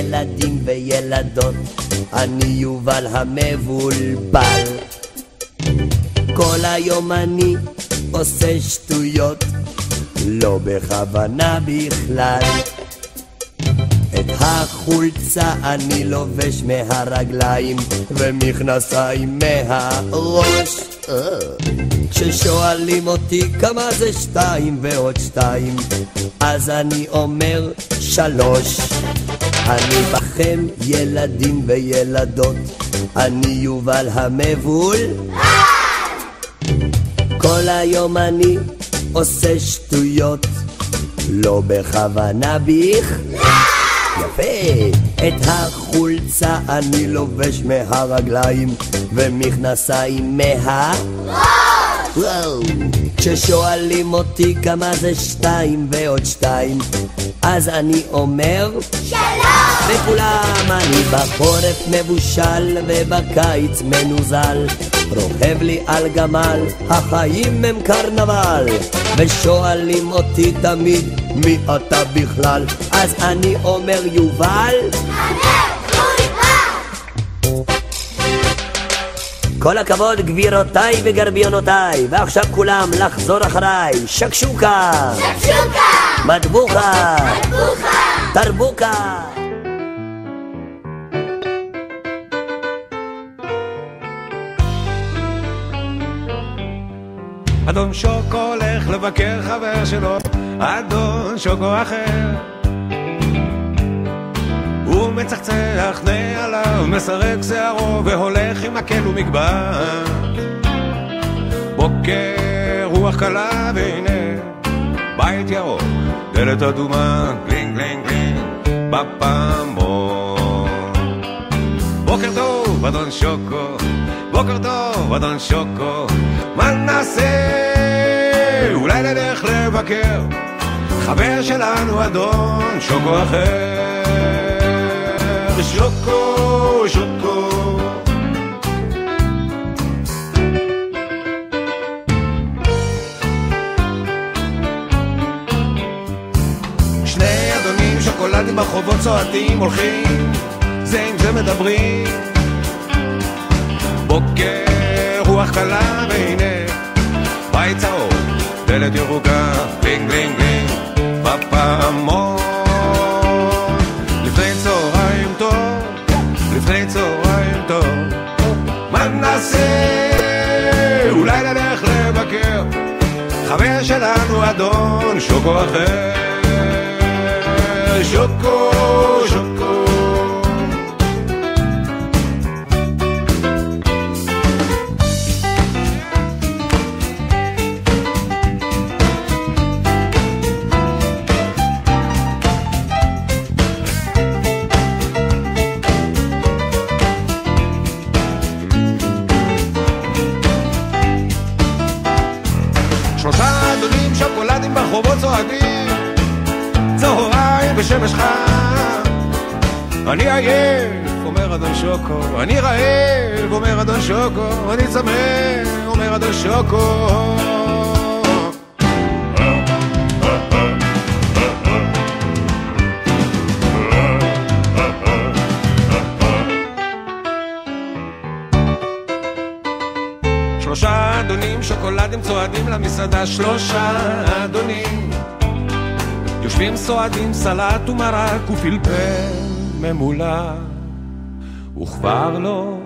ילדים וילדות, אני יובל המבולבל. כל היום אני עושה שטויות, לא בכוונה בכלל. את החולצה אני לובש מהרגליים ומכנסיים מהראש. כששואלים אותי כמה זה 2 ועוד 2, אז אני אומר 3. אני בכם ילדים וילדות, אני יובל המבול. כל היום אני עושה שטויות, לא בכוונה בכלל. יפה. את החולצה אני לובש מהרגליים ומכנסיים מהראש. כששואלים אותי כמה זה 2 ועוד 2, אז אני אומר 3. וכולם, אני בחורף מבושל ובקיץ מנוזל, רוכב לי על גמל, החיים הם קרנבל. ושואלים אותי תמיד מי אתה בכלל, אז אני אומר יובל כל הכבוד גבירותיי וגרביונותיי. ועכשיו כולם לחזור אחריי. שקשוקה, שקשוקה, מטבוחה, מטבוחה, תרבוקה. אדון שוקו הולך לבקר חבר שלו, אדון שוקו אחר. הוא מצחצח נעליו, מסרק שערו והולך עם מקל ומגבר. בוקר רוח קלה והנה בית ירוק, דלת אדומה, גלינג גלינג גלינג בפעמון. בוקר טוב אדון שוקו, בוקר טוב אדון שוקו, מה נעשה? אולי נלך לבקר חבר שלנו אדון שוקו אחר. שוקו, שוקו, שני אדונים שוקולדים ברחובות צועדים, הולכים זה עם זה מדברים. בוקר רוח קלה והנה בית צהוב, דלת ירוקה, בלינג בלינג בלינג בפעמון. לפני צהריים טוב, לפני צהריים טוב, מה נעשה? אולי נלך לבקר חבר שלנו אדון שוקו אחר. שוקו, שוקו, 3 אדונים שוקולדים ברחובות צועדים, צהריים בשמש חם. אני עייף, אומר אדון שוקו, אני רעב, אומר אדון שוקו, אני צמא, אומר אדון שוקו. שלושה אדונים שוקולדים צועדים למסעדה, 3 אדונים יושבים סועדים סלט ומרק ופלפל ממולה, וכבר לא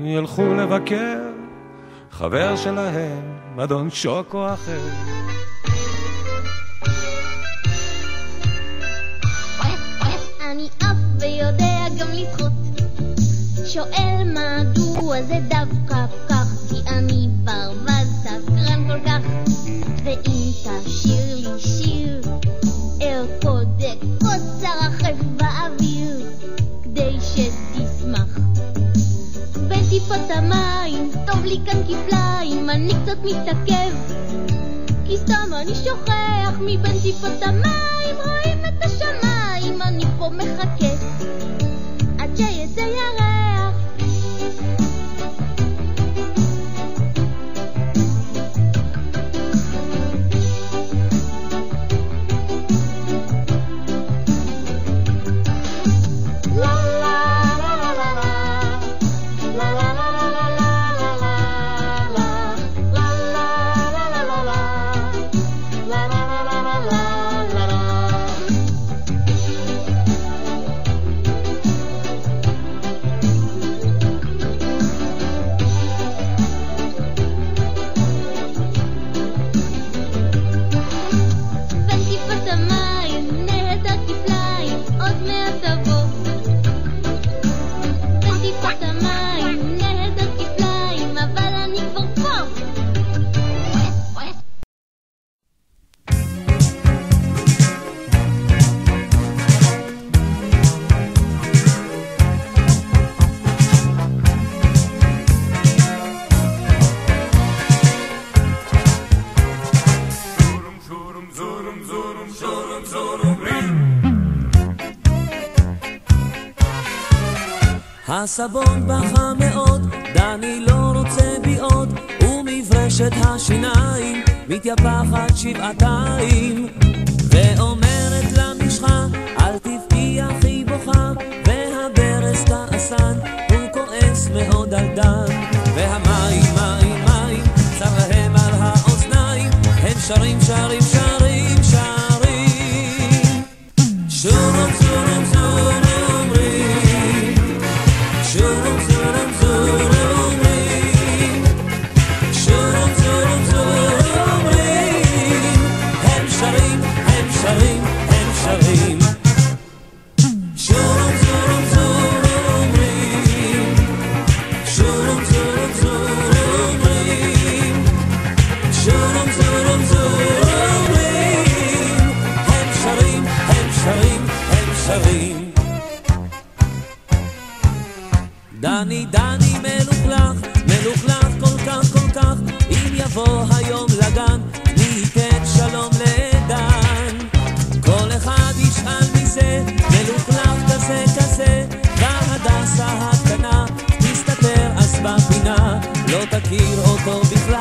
ילכו לבקר חבר שלהם אדון שוקו אחר. אני אף ויודע גם לדחות, שואל מדוע זה דווקא כך, כי אני ברווז סקרן כל כך. ואם תשאיר לי שיר, ארקוד קוצר החף באוויר כדי שתשמח. בין טיפות המים טוב לי כאן כפליים, אני קצת מתעכב כי סתם אני שוכח. מבין טיפות המים רואים את השמיים, אני פה מחכה עד שיצא ירח. לא הסבון בכה מאוד, דני לא רוצה בי עוד, ומברשת השיניים מתייפחת שבעתיים, ואומרת למשחה אל תבכי אחי בוכה, והברס כעסן הוא כועס מאוד על דן, והמים מים מים צר להם על האוזניים, הם שרים שרים שרים שרים שורום שורום שורום רים, שורום שורום שורום רים, שורום שורום שורום רים, הם שרים הם שרים הם שרים שורום שורום שורום רים, שורום שורום שורום רים, שורום שורום שורום רים, הם שרים הם שרים הם שרים. דני דני מלוכלך, מלוכלך כל כך כל כך, אם יבוא היום לגן ניתן שלום לדן, כל אחד ישאל מי זה מלוכלך כזה כזה, והדסה הקטנה תסתתר אז בפינה, לא תכיר אותו בכלל.